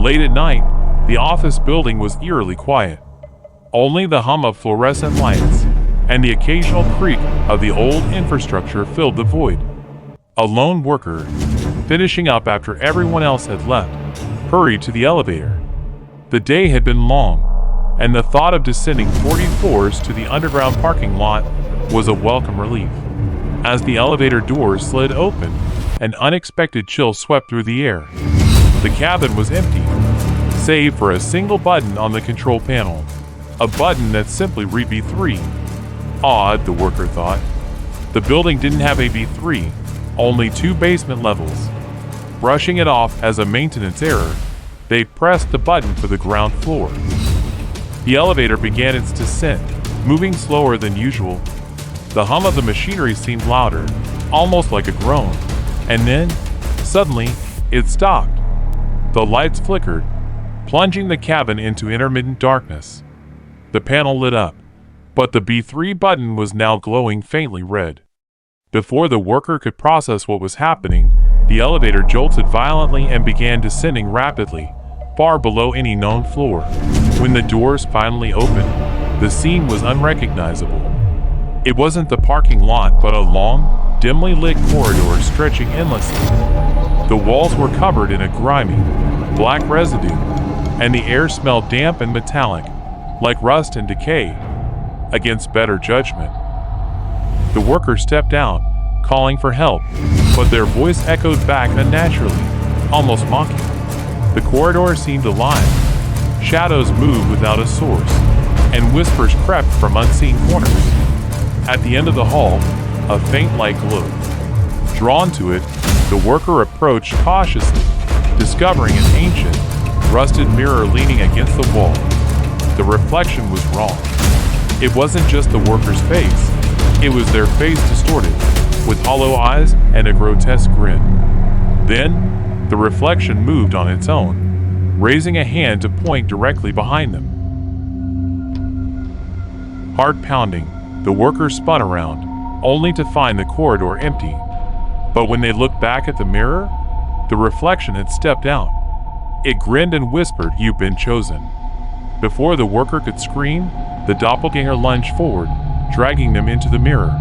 Late at night, the office building was eerily quiet. Only the hum of fluorescent lights and the occasional creak of the old infrastructure filled the void. A lone worker, finishing up after everyone else had left, hurried to the elevator. The day had been long, and the thought of descending 40 floors to the underground parking lot was a welcome relief. As the elevator doors slid open, an unexpected chill swept through the air. The cabin was empty, save for a single button on the control panel. A button that simply read B3. Odd, the worker thought. The building didn't have a B3, only 2 basement levels. Brushing it off as a maintenance error, they pressed the button for the ground floor. The elevator began its descent, moving slower than usual. The hum of the machinery seemed louder, almost like a groan, and then, suddenly, it stopped. The lights flickered, plunging the cabin into intermittent darkness. The panel lit up, but the B3 button was now glowing faintly red. Before the worker could process what was happening, the elevator jolted violently and began descending rapidly, far below any known floor. When the doors finally opened, the scene was unrecognizable. It wasn't the parking lot but a long, dimly lit corridor stretching endlessly. The walls were covered in a grimy, black residue, and the air smelled damp and metallic, like rust and decay. Against better judgment, the workers stepped out, calling for help, but their voice echoed back unnaturally, almost mocking. The corridor seemed alive. Shadows moved without a source, and whispers crept from unseen corners. At the end of the hall, a faint light glowed. Drawn to it, the worker approached cautiously, discovering an ancient, rusted mirror leaning against the wall. The reflection was wrong. It wasn't just the worker's face, it was their face distorted, with hollow eyes and a grotesque grin. Then, the reflection moved on its own, raising a hand to point directly behind them. Heart pounding, the workers spun around, only to find the corridor empty. But when they looked back at the mirror, the reflection had stepped out. It grinned and whispered, "You've been chosen." Before the worker could scream, the doppelganger lunged forward, dragging them into the mirror.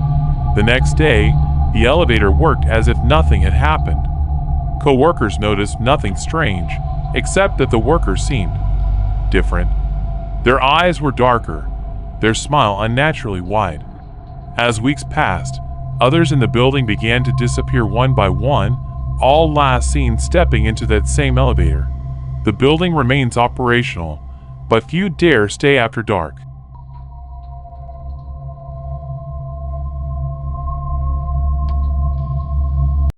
The next day, the elevator worked as if nothing had happened. Co-workers noticed nothing strange, except that the workers seemed different. Their eyes were darker, their smile unnaturally wide. As weeks passed, others in the building began to disappear one by one, all last seen stepping into that same elevator. The building remains operational, but few dare stay after dark.